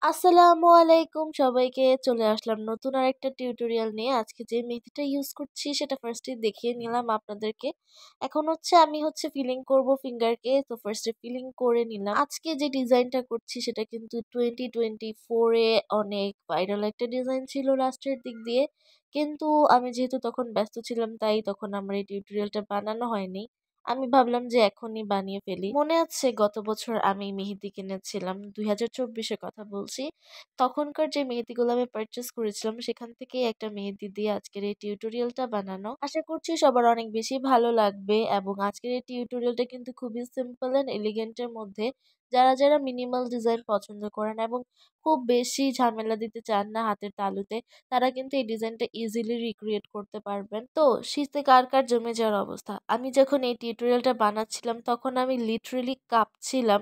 আসসালামু আলাইকুম সবাইকে। চলে আসলাম নতুন আরেকটা টিউটোরিয়াল নিয়ে। আজকে যে মেহেদিটা ইউজ করছি সেটা ফার্স্টে দেখিয়ে নিলাম আপনাদেরকে। এখন আমি ফিলিং করব ফিঙ্গারকে। তো ফার্স্টে ফিলিং করে নিলাম। আজকে যে ডিজাইনটা করছি সেটা কিন্তু 2024 এ অনেক ভাইরাল একটা ডিজাইন ছিল লাস্টের দিক দিয়ে। কিন্তু আমি যেহেতু তখন ব্যস্ত ছিলাম তাই তখন আমার এই টিউটোরিয়ালটা বানানো হয়নি। আমি ভাবলাম যে এখনই বানিয়ে ফেলি। মনে আছে গত বছর আমি মেহেদি কিনেছিলাম, 2024 এর কথা বলছি। তখনকার যে মেহেদিগুলো আমি পারচেজ করেছিলাম সেখান থেকে একটা মেহেদি দিয়ে আজকের এই টিউটোরিয়ালটা বানানো। আশা করছি সবার অনেক বেশি ভালো লাগবে এবং আজকের এই টিউটোরিয়ালটা কিন্তু খুবই সিম্পল এন্ড এলিগেন্ট এর মধ্যে। যারা যারা মিনিমাল ডিজাইন পছন্দ করেন এবং খুব বেশি ঝামেলা দিতে চান না হাতের তালুতে, তারা কিন্তু এই ডিজাইনটা ইজিলি রিক্রিয়েট করতে পারবেন। তো শীতে কার কার জমে যাওয়ার অবস্থা। আমি যখন এই টিউটোরিয়ালটা বানাচ্ছিলাম তখন আমি লিটারেলি কাঁপছিলাম।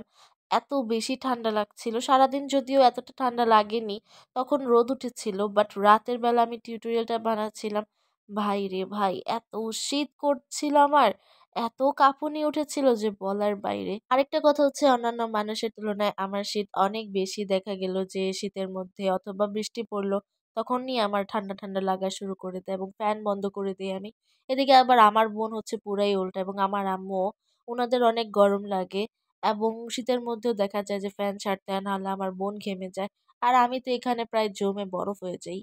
এত বেশি ঠান্ডা লাগছিল। সারাদিন যদিও এতটা ঠান্ডা লাগেনি, তখন রোদ উঠেছিল। বাট রাতের বেলা আমি টিউটোরিয়ালটা বানাচ্ছিলাম। ভাই রে ভাই, এত শীত করছিল আমার। এত কাঁপুনি উঠেছিল যে বলার বাইরে। আরেকটা কথা হচ্ছে, অন্যান্য মানুষের তুলনায় আমার শীত অনেক বেশি। দেখা গেল যে শীতের মধ্যে অথবা বৃষ্টি পড়লো তখনই আমার ঠান্ডা ঠান্ডা লাগা শুরু করে দেয় এবং ফ্যান বন্ধ করে দিই আমি। এদিকে আবার আমার বোন হচ্ছে পুরাই উল্টা এবং আমার আম্মু, ওনাদের অনেক গরম লাগে এবং শীতের মধ্যেও দেখা যায় যে ফ্যান ছাড়তে হয়, নাহলে আমার বোন ঘেমে যায়। আর আমি তো এখানে প্রায় জমে বরফ হয়ে যাই।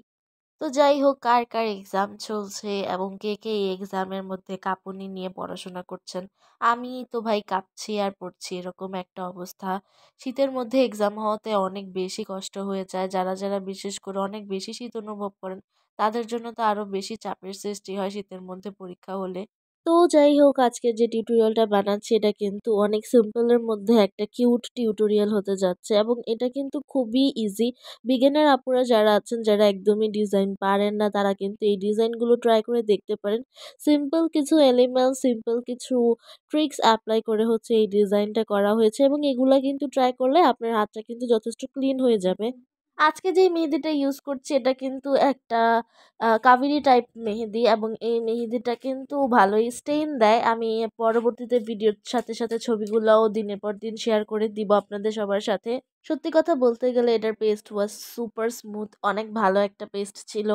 তো যাই হোক, কার কার এক্সাম চলছে এবং কে কে এই এক্সামের মধ্যে কাঁপুনি নিয়ে পড়াশোনা করছেন। আমি তো ভাই কাঁপছি আর পড়ছি, এরকম একটা অবস্থা। শীতের মধ্যে এক্সাম হওয়াতে অনেক বেশি কষ্ট হয়ে যায়। যারা যারা বিশেষ করে অনেক বেশি শীত অনুভব করেন তাদের জন্য তো আরো বেশি চাপের সৃষ্টি হয় শীতের মধ্যে পরীক্ষা হলে। তো যাই হোক, আজকে যে টিউটোরিয়ালটা বানাচ্ছি এটা কিন্তু অনেক সিম্পলের মধ্যে একটা কিউট টিউটোরিয়াল হতে যাচ্ছে এবং এটা কিন্তু খুবই ইজি। বিগিনার আপুরা যারা আছেন, যারা একদমই ডিজাইন পারেন না, তারা কিন্তু এই ডিজাইনগুলো ট্রাই করে দেখতে পারেন। সিম্পল কিছু এলিমেন্ট, সিম্পল কিছু ট্রিক্স অ্যাপ্লাই করে এই ডিজাইনটা করা হয়েছে এবং এগুলা কিন্তু ট্রাই করলে আপনার হাতটা কিন্তু যথেষ্ট ক্লিন হয়ে যাবে। আজকে যে মেহেদিটা ইউজ করছি এটা কিন্তু একটা কাবেরি টাইপ মেহেদি এবং এই মেহেদিটা কিন্তু ভালোই স্টেইন দেয়। আমি পরবর্তীতে ভিডিওর সাথে সাথে ছবিগুলোও দিনের পর দিন শেয়ার করে দিব আপনাদের সবার সাথে। সত্যি কথা বলতে গেলে এটার পেস্ট ওয়াজ সুপার স্মুথ, অনেক ভালো একটা পেস্ট ছিল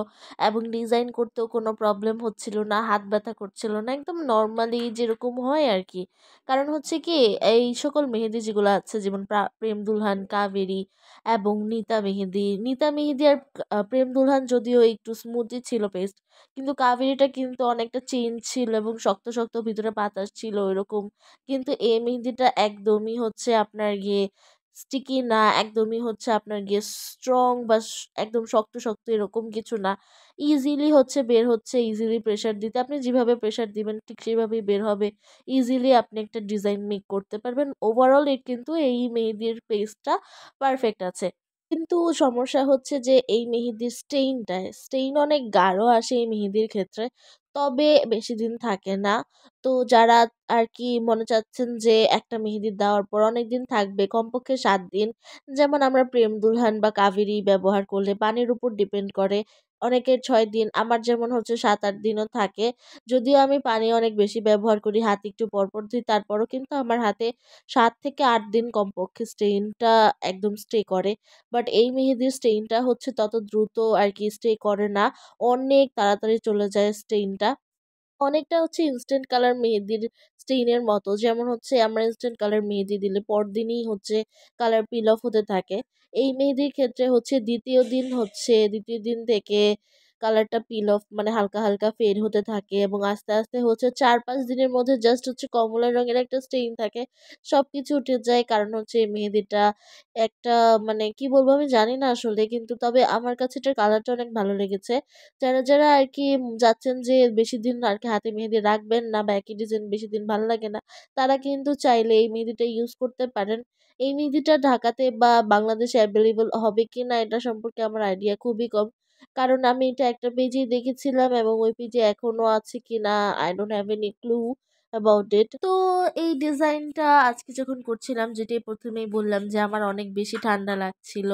এবং ডিজাইন করতেও কোনো প্রবলেম হচ্ছিল না, হাত ব্যথা করছিল না, একদম নর্মালি যেরকম হয় আর কি। কারণ হচ্ছে কি, এই সকল মেহেদি যেগুলো আছে যেমন প্রেম দুলহান, কাবেরী এবং নিতা মেহেদি আর প্রেম দুলহান যদিও একটু স্মুথই ছিল পেস্ট, কিন্তু কাবেরীটা কিন্তু অনেকটা চেইন ছিল এবং শক্ত শক্ত ভিতরে পাতা ছিল এরকম। কিন্তু এই মেহেদিটা একদমই আপনার গিয়ে স্টিকি না, একদমই আপনার গিয়ে স্ট্রং বা একদম শক্ত শক্ত এরকম কিছু না। ইজিলি বের হচ্ছে, ইজিলি প্রেসার দিতে আপনি যেভাবে প্রেসার দিবেন ঠিক সেভাবেই বের হবে। ইজিলি আপনি একটা ডিজাইন মেক করতে পারবেন। ওভারঅল কিন্তু এই মেহেদির পেস্টটা পারফেক্ট আছে। কিন্তু সমস্যা হচ্ছে যে এই মেহেদির স্টেইন অনেক গাঢ় আসে এই মেহেদির ক্ষেত্রে। তবে বেশিদিন থাকে না। তো যারা আর কি মনে চাচ্ছেন যে একটা মেহেদি দেওয়ার পর অনেকদিন থাকবে, কমপক্ষে ৭ দিন। যেমন আমরা প্রেম দুলহান বা কাবেরী ব্যবহার করলে পানির উপর ডিপেন্ড করে। অনেকের ৬ দিন, আমার যেমন ৭-৮ দিনও থাকে। যদিও আমি পানি অনেক বেশি ব্যবহার করি, হাত একটু পরপর ধুই, তারপরও কিন্তু আমার হাতে ৭ থেকে ৮ দিন কমপক্ষে স্টেইনটা একদম স্টে করে। বাট এই মেহেদির স্টেইনটা তত দ্রুত আর কি স্টে করে না। অনেক তাড়াতাড়ি চলে যায় স্টেইনটা। অনেকটা ইনস্ট্যান্ট কালার মেহেদির স্টেইনের মতো। যেমন আমরা ইনস্ট্যান্ট কালার মেহেদি দিলে পরদিনই কালার পিল অফ হতে থাকে। এই মেহেদির ক্ষেত্রে ২য় দিন থেকে কালারটা পিল অফ মানে হালকা, হালকা ফেড হতে থাকে এবং আস্তে, আস্তে ৪-৫ দিনের মধ্যে জাস্ট কমলা রঙের একটা স্টেইন থাকে। সবকিছু উঠে যায়। কারণ এই মেহেদিটা একটা মানে কি বলবো আমি জানি না আসলে। কিন্তু তবে আমার কাছে এটার কালারটা অনেক ভালো লেগেছে। যারা, যারা আর কি চাচ্ছেন যে বেশিদিন আর কি হাতে মেহেদি রাখবেন না বা একই ডিজাইন বেশিদিন ভালো লাগে না, তারা কিন্তু চাইলে এই মেহেদিটা ইউজ করতে পারেন। এই মেহেদিটা ঢাকাতে বা বাংলাদেশে এভেইলেবল হবে কিনা এটা সম্পর্কে আমার আইডিয়া খুবই কম। কারণ আমি এটা একটা পেজেই দেখেছিলাম এবং ওই পেজে এখনো আছে কিনা I don't have any clue about it. তো এই ডিজাইনটা আজকে যখন করছিলাম, যেটাই প্রথমেই বললাম যে আমার অনেক বেশি ঠান্ডা লাগছিল।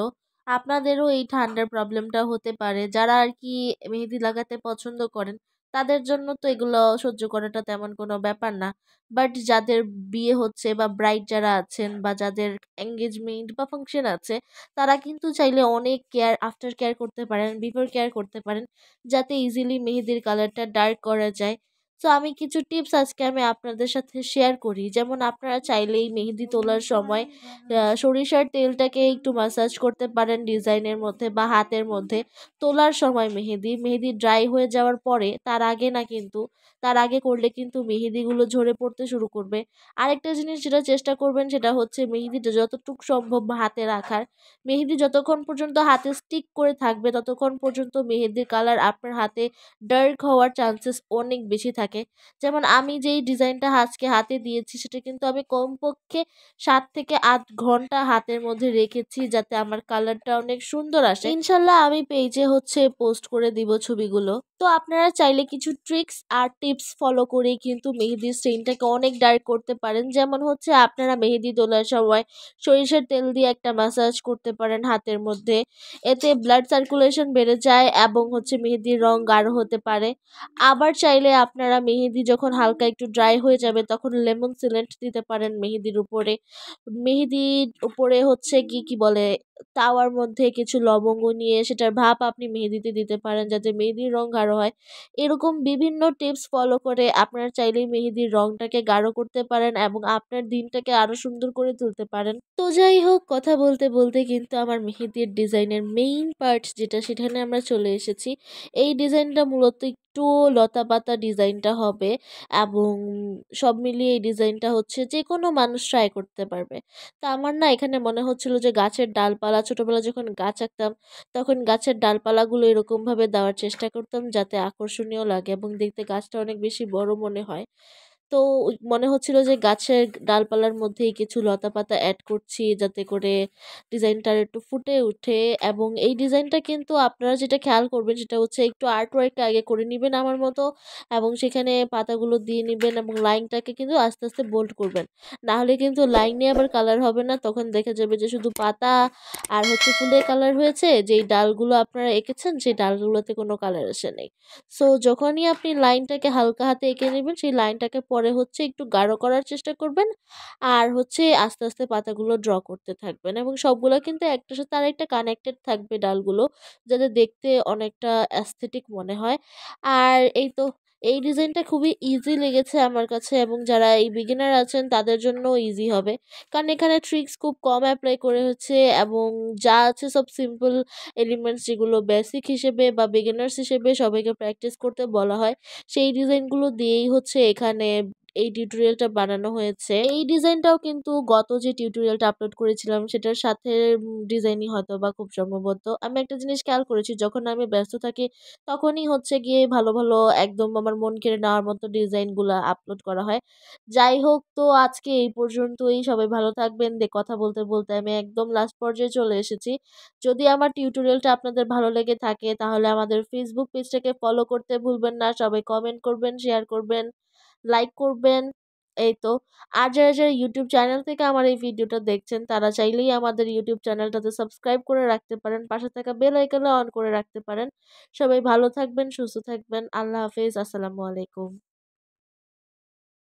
আপনাদেরও এই ঠান্ডার প্রবলেমটা হতে পারে। যারা আর কি মেহেদি লাগাতে পছন্দ করেন তাদের জন্য তো এগুলো সহ্য করাটা তেমন কোনো ব্যাপার না। বাট যাদের বিয়ে হচ্ছে বা ব্রাইড যারা আছেন বা যাদের এঙ্গেজমেন্ট বা ফাংশন আছে, তারা কিন্তু চাইলে অনেক কেয়ার আফটার কেয়ার করতে পারেন, বিফোর কেয়ার করতে পারেন, যাতে ইজিলি মেহেদির কালারটা ডার্ক করা যায়। তো আমি কিছু টিপস আজকে আমি আপনাদের সাথে শেয়ার করি। যেমন আপনারা চাইলেই মেহেদি তোলার সময় সরিষার তেলটাকে একটু মাসাজ করতে পারেন ডিজাইনের মধ্যে বা হাতের মধ্যে। তোলার সময় মেহেদি ড্রাই হয়ে যাওয়ার পরে, তার আগে না কিন্তু, তার আগে করলে কিন্তু মেহেদিগুলো ঝরে পড়তে শুরু করবে। আরেকটা জিনিস যেটা চেষ্টা করবেন সেটা হচ্ছে মেহেদিটা যতটুকু সম্ভব হাতে রাখার। মেহেদি যতক্ষণ পর্যন্ত হাতে স্টিক করে থাকবে ততক্ষণ পর্যন্ত মেহেদির কালার আপনার হাতে ডার্ক হওয়ার চান্সেস অনেক বেশি থাকে। যেমন আমি যেই ডিজাইনটা আজকে হাতে দিয়েছি সেটা কিন্তু আমি কমপক্ষে ৭ থেকে ৮ ঘন্টা হাতের মধ্যে রেখেছি, যাতে আমার কালারটা অনেক সুন্দর আসে। ইনশাল্লাহ আমি পেজে হচ্ছে পোস্ট করে দিব ছবিগুলো। তো আপনারা চাইলে কিছু ট্রিক্স আর টিপস ফলো করে কিন্তু মেহেদির স্টেইনটাকে অনেক ডার্ক করতে পারেন। যেমন হচ্ছে আপনারা মেহেদি তোলার সময় সরিষার তেল দিয়ে একটা ম্যাসাজ করতে পারেন হাতের মধ্যে। এতে ব্লাড সার্কুলেশন বেড়ে যায় এবং হচ্ছে মেহেদির রং গাঢ় হতে পারে। আবার চাইলে আপনারা মেহেদি যখন হালকা একটু ড্রাই হয়ে যাবে তখন লেমন সিলেন্ট দিতে পারেন মেহেদির উপরে। মেহেদির উপরে হচ্ছে কি বলে, তাওয়ার মধ্যে কিছু লবঙ্গ নিয়ে সেটার ভাপ আপনি মেহেদিতে দিতে পারেন, যাতে মেহেদির রং গাঢ় হয়। এরকম বিভিন্ন টিপস ফলো করে আপনারা চাইলেই মেহেদির রংটাকে গাঢ় করতে পারেন এবং আপনার দিনটাকে আরো সুন্দর করে তুলতে পারেন। তো যাই হোক, কথা বলতে বলতে কিন্তু আমার মেহেদির ডিজাইনের মেইন পার্ট যেটা, সেখানে আমরা চলে এসেছি। এই ডিজাইনটা মূলত একটু লতা পাতা ডিজাইনটা হবে এবং সব মিলিয়ে এই ডিজাইনটা হচ্ছে যে কোনো মানুষ ট্রাই করতে পারবে। তা আমার না এখানে মনে হচ্ছিল যে গাছের ডালপালা, ছোটবেলা যখন গাছ আঁকতাম তখন গাছের ডালপালাগুলো এরকমভাবে দেওয়ার চেষ্টা করতাম যাতে আকর্ষণীয় লাগে এবং দেখতে গাছটা অনেক বেশি বড় মনে হয়। তো মনে হচ্ছিল যে গাছের ডালপালার মধ্যেই কিছু লতাপাতা অ্যাড করছি যাতে করে ডিজাইনটা একটু ফুটে উঠে। এবং এই ডিজাইনটা কিন্তু আপনারা যেটা খেয়াল করবেন সেটা হচ্ছে একটু আর্ট ওয়ার্ক আগে করে নিবেন আমার মতো, এবং সেখানে পাতাগুলো দিয়ে নিবেন এবং লাইনটাকে কিন্তু আস্তে আস্তে বোল্ড করবেন। না হলে কিন্তু লাইন নিয়ে আবার কালার হবে না, তখন দেখা যাবে যে শুধু পাতা আর হচ্ছে ফুলের কালার হয়েছে, যেই ডালগুলো আপনারা এঁকেছেন সেই ডালগুলোতে কোনো কালার আসে নাই। সো যখনই আপনি লাইনটাকে হালকা হাতে এঁকে নেবেন সেই লাইনটাকে পরে হচ্ছে একটু গাঢ় করার চেষ্টা করবেন, আর হচ্ছে আস্তে আস্তে পাতাগুলো ড্র করতে থাকবেন এবং সবগুলো কিন্তু একটার সাথে আরেকটা কানেক্টেড থাকবে ডালগুলো, যাতে দেখতে অনেকটা অ্যাস্থেটিক মনে হয়। আর এই তো, এই ডিজাইনটা খুবই ইজি লেগেছে আমার কাছে এবং যারা এই বিগিনার আছেন তাদের জন্যও ইজি হবে, কারণ এখানে ট্রিক্স খুব কম অ্যাপ্লাই করে হচ্ছে এবং যা আছে সব সিম্পল এলিমেন্টস, যেগুলো বেসিক হিসেবে বা বিগিনার্স হিসেবে সবাইকে প্র্যাকটিস করতে বলা হয়, সেই ডিজাইনগুলো দিয়েই হচ্ছে এখানে এই টিউটোরিয়ালটা বানানো হয়েছে। এই ডিজাইনটাও কিন্তু গত যে টিউটোরিয়ালটা আপলোড করেছিলাম সেটার সাথে ডিজাইনই হয়তো বা খুব সম্ভবত। আমি একটা জিনিস খেয়াল করেছি, যখন আমি ব্যস্ত থাকি তখনই হচ্ছে গিয়ে ভালো ভালো একদম আমার মন কেড়ে নেওয়ার মতো ডিজাইনগুলা আপলোড করা হয়। যাই হোক, তো আজকে এই পর্যন্তই। সবাই ভালো থাকবেন। কথা বলতে বলতে আমি একদম লাস্ট পর্যায়ে চলে এসেছি। যদি আমার টিউটোরিয়ালটা আপনাদের ভালো লেগে থাকে তাহলে আমাদের ফেসবুক পেজটাকে ফলো করতে ভুলবেন না। সবাই কমেন্ট করবেন, শেয়ার করবেন, লাইক করবেন। এই তো। আর যারা ইউটিউব চ্যানেল থেকে আমার এই ভিডিওটা দেখছেন তারা চাইলেই আমাদের ইউটিউব চ্যানেলটাতে সাবস্ক্রাইব করে রাখতে পারেন। পাশে থাকা বেল আইকনে অন করে রাখতে পারেন। সবাই ভালো থাকবেন, সুস্থ থাকবেন। আল্লাহ হাফেজ। আসসালামু আলাইকুম।